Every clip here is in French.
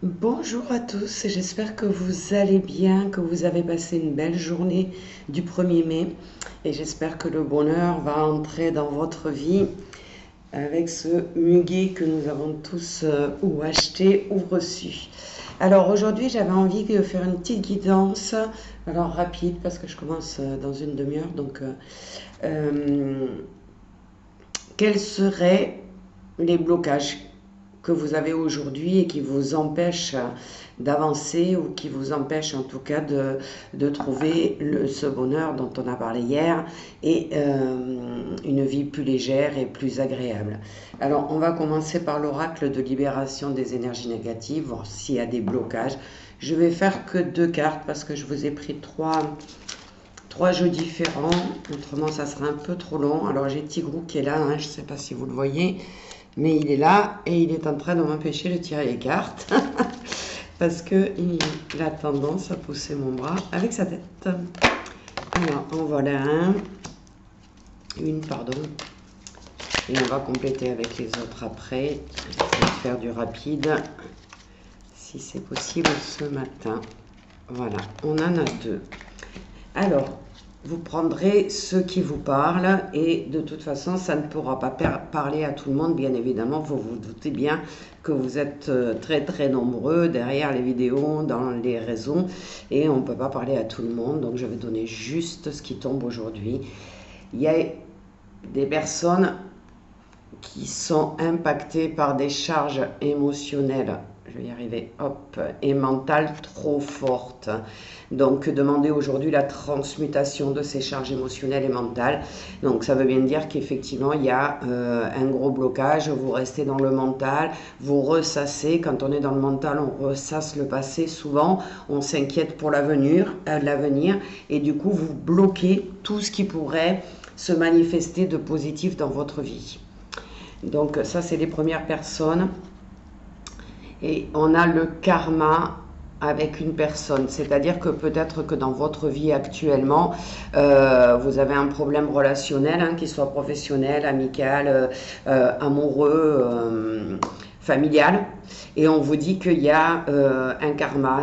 Bonjour à tous, j'espère que vous allez bien, que vous avez passé une belle journée du 1er mai et j'espère que le bonheur va entrer dans votre vie avec ce muguet que nous avons tous ou acheté ou reçu. Alors aujourd'hui j'avais envie de faire une petite guidance, alors rapide parce que je commence dans une demi-heure, euh, quels seraient les blocages que vous avez aujourd'hui et qui vous empêchent d'avancer ou qui vous empêchent en tout cas de trouver ce bonheur dont on a parlé hier et une vie plus légère et plus agréable. Alors on va commencer par l'oracle de libération des énergies négatives, voir s'il y a des blocages. Je vais faire que 2 cartes parce que je vous ai pris trois jeux différents, autrement ça sera un peu trop long. Alors j'ai Tigrou qui est là, hein, je ne sais pas si vous le voyez, mais il est là et il est en train de m'empêcher de tirer les cartes parce qu'il a tendance à pousser mon bras avec sa tête. Alors en voilà une, pardon, et on va compléter avec les autres après. Je vais faire du rapide si c'est possible ce matin. Voilà, on en a 2. Alors, vous prendrez ceux qui vous parlent et de toute façon, ça ne pourra pas parler à tout le monde, bien évidemment. Vous vous doutez bien que vous êtes très très nombreux derrière les vidéos, dans les réseaux et on ne peut pas parler à tout le monde. Donc, je vais donner juste ce qui tombe aujourd'hui. Il y a des personnes qui sont impactées par des charges émotionnelles, je vais y arriver, hop, et mentales trop fortes. Donc, demandez aujourd'hui la transmutation de ces charges émotionnelles et mentales. Donc, ça veut bien dire qu'effectivement, il y a un gros blocage. Vous restez dans le mental, vous ressassez. Quand on est dans le mental, on ressasse le passé. Souvent, on s'inquiète pour l'avenir, et du coup, vous bloquez tout ce qui pourrait se manifester de positif dans votre vie. Donc ça, c'est les premières personnes. Et on a le karma avec une personne. C'est-à-dire que peut-être que dans votre vie actuellement, vous avez un problème relationnel, hein, qu'il soit professionnel, amical, amoureux, familial. Et on vous dit qu'il y a un karma,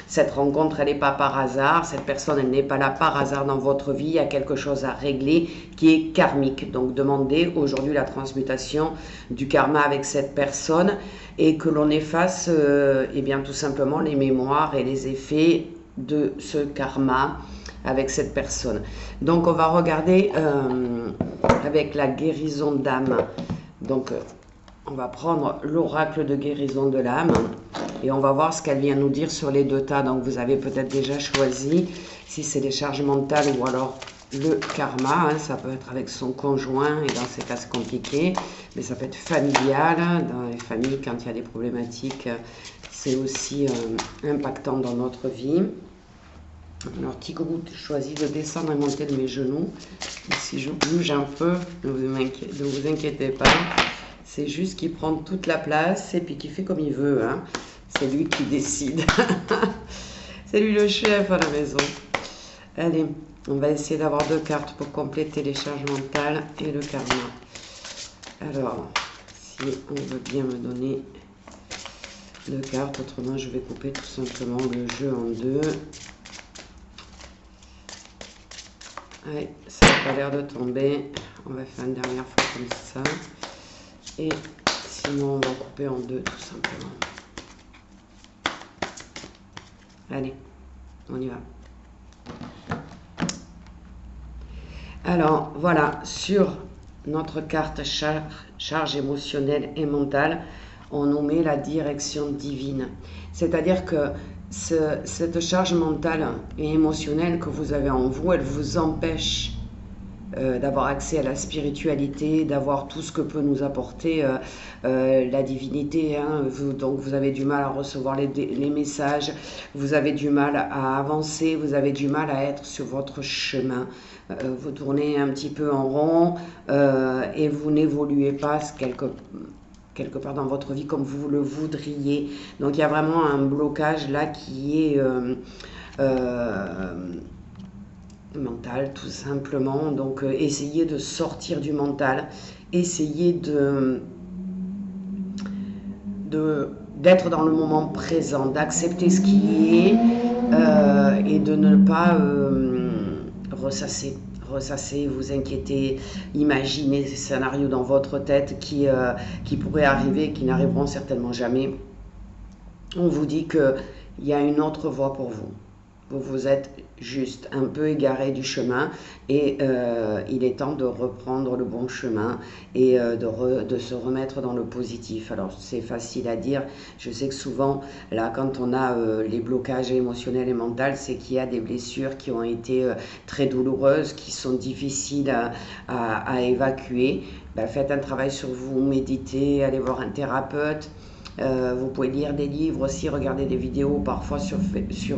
cette rencontre, elle n'est pas par hasard, cette personne, elle n'est pas là par hasard dans votre vie, il y a quelque chose à régler qui est karmique. Donc demandez aujourd'hui la transmutation du karma avec cette personne et que l'on efface eh bien, tout simplement les mémoires et les effets de ce karma avec cette personne. Donc on va regarder avec la guérison d'âme. Donc on va prendre l'oracle de guérison de l'âme et on va voir ce qu'elle vient nous dire sur les 2 tas. Donc vous avez peut-être déjà choisi si c'est des charges mentales ou alors le karma, hein. Ça peut être avec son conjoint et dans ces cas c'est compliqué, mais ça peut être familial, dans les familles quand il y a des problématiques, c'est aussi impactant dans notre vie. Alors Tigrou choisit de descendre et monter de mes genoux. Si je bouge un peu, ne vous inquiétez pas. C'est juste qu'il prend toute la place et puis qu'il fait comme il veut. Hein. C'est lui qui décide. C'est lui le chef à la maison. Allez, on va essayer d'avoir 2 cartes pour compléter les charges mentales et le karma. Alors, si on veut bien me donner 2 cartes, autrement je vais couper tout simplement le jeu en 2. Allez, ça n'a pas l'air de tomber. On va faire une dernière fois comme ça. Et sinon, on va couper en 2 tout simplement. Allez, on y va. Alors, voilà, sur notre carte charge émotionnelle et mentale, on nous met la direction divine. C'est-à-dire que cette charge mentale et émotionnelle que vous avez en vous, elle vous empêche d'avoir accès à la spiritualité, d'avoir tout ce que peut nous apporter la divinité. Hein. Donc vous avez du mal à recevoir les messages, vous avez du mal à avancer, vous avez du mal à être sur votre chemin. Vous tournez un petit peu en rond et vous n'évoluez pas quelque part dans votre vie comme vous le voudriez. Donc il y a vraiment un blocage là qui est mental tout simplement. Donc essayez de sortir du mental, essayez d'être dans le moment présent, d'accepter ce qui est et de ne pas ressasser, vous inquiéter, imaginer ces scénarios dans votre tête qui pourraient arriver, qui n'arriveront certainement jamais. On vous dit qu'il y a une autre voie pour vous. Vous êtes juste un peu égaré du chemin et il est temps de reprendre le bon chemin et de se remettre dans le positif. Alors c'est facile à dire, je sais que souvent là quand on a les blocages émotionnels et mentaux, c'est qu'il y a des blessures qui ont été très douloureuses, qui sont difficiles à évacuer. Ben, faites un travail sur vous, méditez, allez voir un thérapeute. Vous pouvez lire des livres aussi, regarder des vidéos parfois sur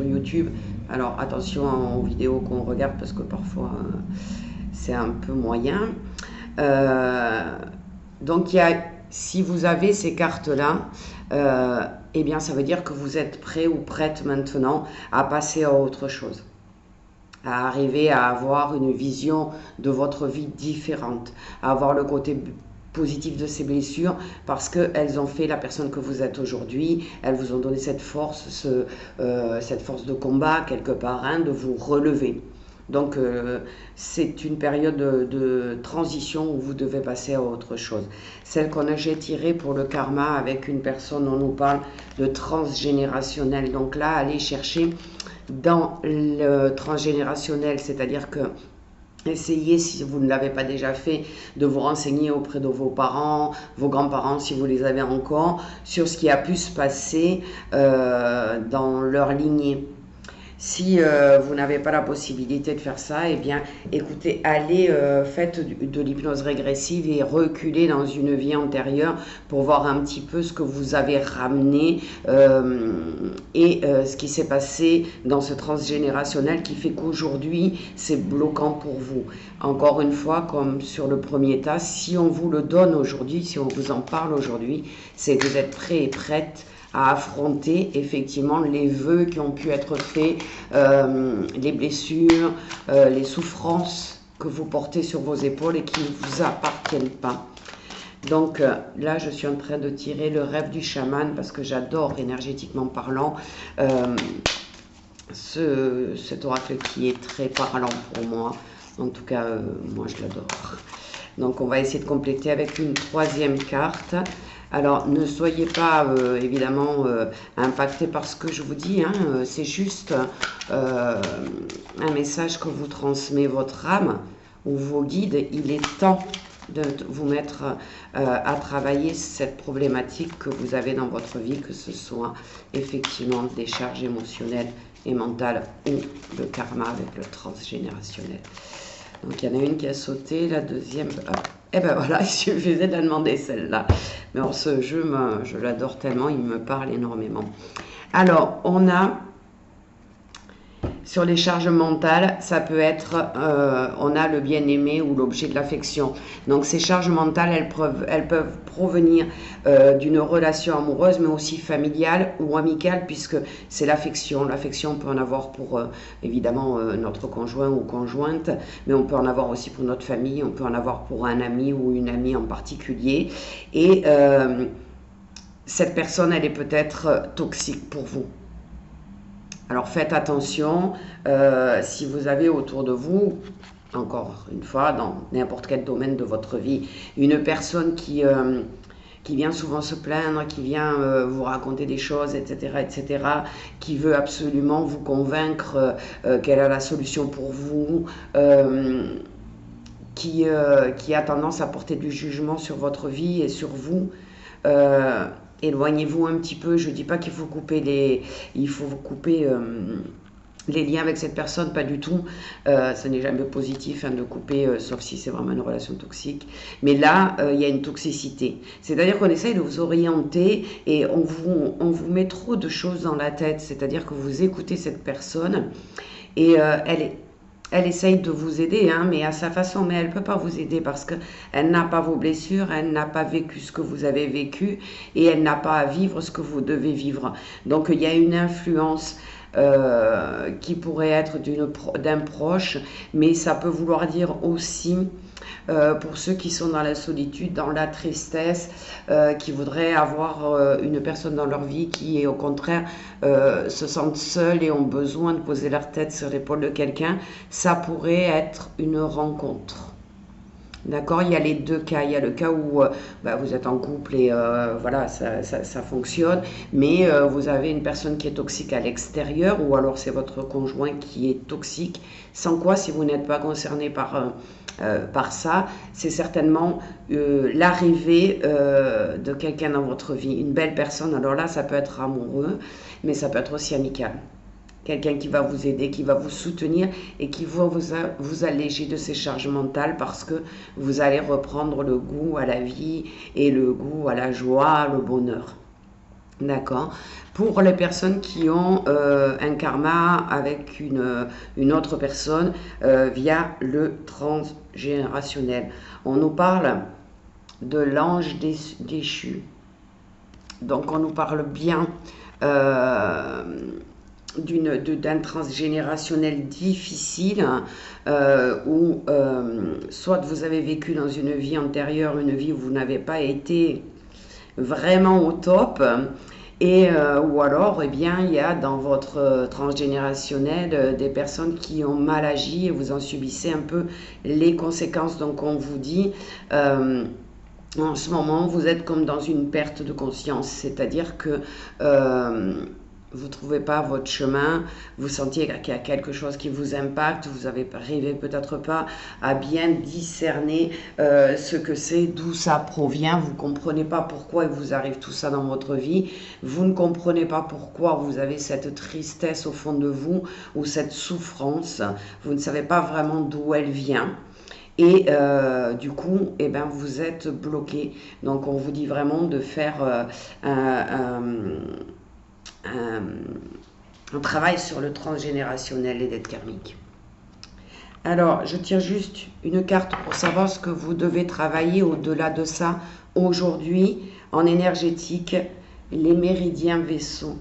YouTube. Alors attention aux vidéos qu'on regarde parce que parfois c'est un peu moyen. Donc si vous avez ces cartes-là, eh bien ça veut dire que vous êtes prêt ou prête maintenant à passer à autre chose, à arriver à avoir une vision de votre vie différente, à avoir le côté positif de ces blessures parce qu'elles ont fait la personne que vous êtes aujourd'hui, elles vous ont donné cette force, cette force de combat quelque part, hein, de vous relever. Donc c'est une période de transition où vous devez passer à autre chose. Celle qu'on a j'ai tirée pour le karma avec une personne, on nous parle de transgénérationnel. Donc là, allez chercher dans le transgénérationnel, c'est-à-dire que essayez, si vous ne l'avez pas déjà fait, de vous renseigner auprès de vos parents, vos grands-parents, si vous les avez encore, sur ce qui a pu se passer dans leur lignée. Si vous n'avez pas la possibilité de faire ça, eh bien, écoutez, allez, faites de l'hypnose régressive et reculez dans une vie antérieure pour voir un petit peu ce que vous avez ramené et ce qui s'est passé dans ce transgénérationnel qui fait qu'aujourd'hui, c'est bloquant pour vous. Encore une fois, comme sur le premier tas, si on vous le donne aujourd'hui, si on vous en parle aujourd'hui, c'est que vous êtes prêt et prête à affronter effectivement les vœux qui ont pu être faits, les blessures, les souffrances que vous portez sur vos épaules et qui ne vous appartiennent pas. Donc là, je suis en train de tirer le rêve du chaman parce que j'adore énergétiquement parlant cet oracle qui est très parlant pour moi. En tout cas, moi je l'adore. Donc on va essayer de compléter avec une troisième carte. Alors, ne soyez pas évidemment impacté par ce que je vous dis, hein, c'est juste un message que vous transmet votre âme ou vos guides. Il est temps de vous mettre à travailler cette problématique que vous avez dans votre vie, que ce soit effectivement des charges émotionnelles et mentales ou le karma avec le transgénérationnel. Donc, il y en a une qui a sauté, la deuxième... Et ben voilà, il suffisait de la demander celle-là. Mais alors, ce jeu, je l'adore tellement, il me parle énormément. Alors, on a... Sur les charges mentales, ça peut être, on a le bien-aimé ou l'objet de l'affection. Donc ces charges mentales, elles peuvent provenir d'une relation amoureuse, mais aussi familiale ou amicale, puisque c'est l'affection. L'affection, on peut en avoir pour, évidemment, notre conjoint ou conjointe, mais on peut en avoir aussi pour notre famille, on peut en avoir pour un ami ou une amie en particulier. Et cette personne, elle est peut-être toxique pour vous. Alors faites attention, si vous avez autour de vous, encore une fois, dans n'importe quel domaine de votre vie, une personne qui vient souvent se plaindre, qui vient vous raconter des choses, etc., qui veut absolument vous convaincre qu'elle a la solution pour vous, qui a tendance à porter du jugement sur votre vie et sur vous, éloignez-vous un petit peu. Je ne dis pas qu'il faut couper les liens avec cette personne, pas du tout. Ce n'est jamais positif de couper, sauf si c'est vraiment une relation toxique. Mais là, il y a une toxicité. C'est-à-dire qu'on essaye de vous orienter et on vous met trop de choses dans la tête. C'est-à-dire que vous écoutez cette personne et elle essaye de vous aider, hein, mais à sa façon, mais elle ne peut pas vous aider parce qu'elle n'a pas vos blessures, elle n'a pas vécu ce que vous avez vécu et elle n'a pas à vivre ce que vous devez vivre. Donc il y a une influence qui pourrait être d'un proche, mais ça peut vouloir dire aussi pour ceux qui sont dans la solitude, dans la tristesse, qui voudraient avoir une personne dans leur vie qui, au contraire, se sentent seuls et ont besoin de poser leur tête sur l'épaule de quelqu'un, ça pourrait être une rencontre. D'accord, il y a les deux cas. Il y a le cas où vous êtes en couple et voilà, ça fonctionne, mais vous avez une personne qui est toxique à l'extérieur, ou alors c'est votre conjoint qui est toxique. Sans quoi, si vous n'êtes pas concerné par ça, c'est certainement l'arrivée de quelqu'un dans votre vie, une belle personne. Alors là, ça peut être amoureux, mais ça peut être aussi amical. Quelqu'un qui va vous aider, qui va vous soutenir et qui va vous alléger de ces charges mentales, parce que vous allez reprendre le goût à la vie et le goût à la joie, le bonheur. D'accord. Pour les personnes qui ont un karma avec une autre personne via le transgénérationnel, on nous parle de l'ange déchu. Donc on nous parle bien d'un transgénérationnel difficile, où soit vous avez vécu dans une vie antérieure, une vie où vous n'avez pas été vraiment au top, et ou alors il y a dans votre transgénérationnel des personnes qui ont mal agi et vous en subissez un peu les conséquences. Donc on vous dit en ce moment vous êtes comme dans une perte de conscience, c'est-à-dire que vous ne trouvez pas votre chemin, vous sentiez qu'il y a quelque chose qui vous impacte, vous n'arrivez peut-être pas à bien discerner ce que c'est, d'où ça provient, vous ne comprenez pas pourquoi il vous arrive tout ça dans votre vie, vous ne comprenez pas pourquoi vous avez cette tristesse au fond de vous, ou cette souffrance, vous ne savez pas vraiment d'où elle vient. Et du coup, vous êtes bloqué. Donc on vous dit vraiment de faire un travail sur le transgénérationnel et dettes karmiques. Alors, je tire juste une carte pour savoir ce que vous devez travailler au-delà de ça aujourd'hui en énergétique, les méridiens vaisseaux.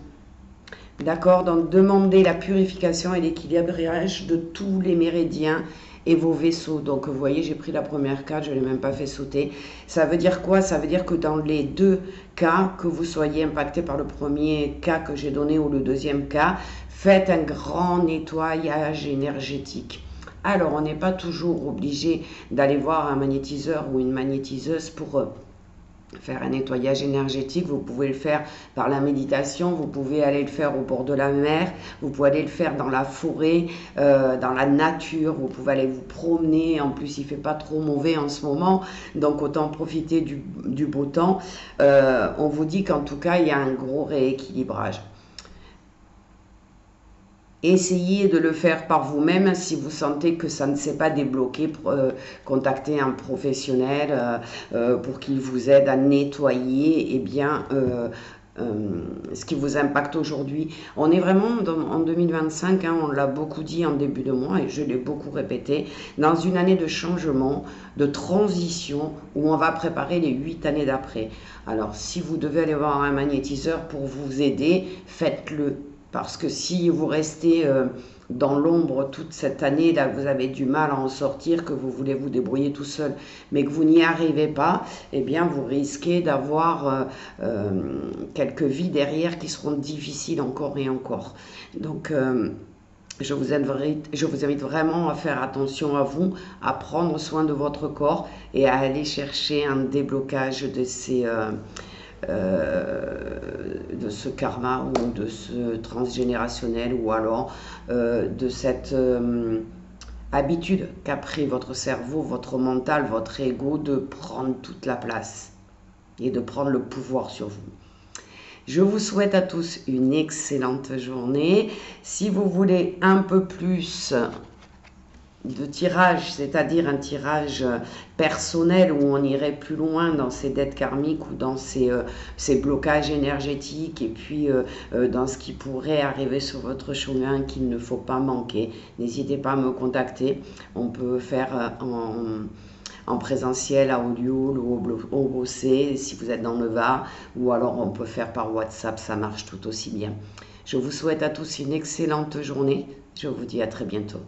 D'accord? Donc, demandez la purification et l'équilibrage de tous les méridiens et vos vaisseaux. Donc vous voyez, j'ai pris la première carte, je ne l'ai même pas fait sauter. Ça veut dire quoi? Ça veut dire que dans les deux cas, que vous soyez impacté par le premier cas que j'ai donné ou le deuxième cas, faites un grand nettoyage énergétique. Alors, on n'est pas toujours obligé d'aller voir un magnétiseur ou une magnétiseuse pour faire un nettoyage énergétique. Vous pouvez le faire par la méditation, vous pouvez aller le faire au bord de la mer, vous pouvez aller le faire dans la forêt, dans la nature, vous pouvez aller vous promener. En plus, il ne fait pas trop mauvais en ce moment, donc autant profiter du beau temps. On vous dit qu'en tout cas, il y a un gros rééquilibrage. Essayez de le faire par vous-même. Si vous sentez que ça ne s'est pas débloqué, contactez un professionnel pour qu'il vous aide à nettoyer ce qui vous impacte aujourd'hui. On est vraiment en 2025, on l'a beaucoup dit en début de mois et je l'ai beaucoup répété, dans une année de changement, de transition, où on va préparer les 8 années d'après. Alors si vous devez aller voir un magnétiseur pour vous aider, faites-le. Parce que si vous restez dans l'ombre toute cette année, là, vous avez du mal à en sortir, que vous voulez vous débrouiller tout seul, mais que vous n'y arrivez pas, eh bien, vous risquez d'avoir quelques vies derrière qui seront difficiles encore et encore. Donc, je vous invite vraiment à faire attention à vous, à prendre soin de votre corps et à aller chercher un déblocage de ce karma ou de ce transgénérationnel, ou alors de cette habitude qu'a pris votre cerveau, votre mental, votre ego de prendre toute la place et de prendre le pouvoir sur vous. Je vous souhaite à tous une excellente journée. Si vous voulez un peu plus de tirage, c'est-à-dire un tirage personnel où on irait plus loin dans ces dettes karmiques ou dans ces blocages énergétiques, et puis dans ce qui pourrait arriver sur votre chemin qu'il ne faut pas manquer, n'hésitez pas à me contacter. On peut faire en présentiel à Olioul ou au Bossé si vous êtes dans le Var, ou alors on peut faire par WhatsApp, ça marche tout aussi bien. Je vous souhaite à tous une excellente journée. Je vous dis à très bientôt.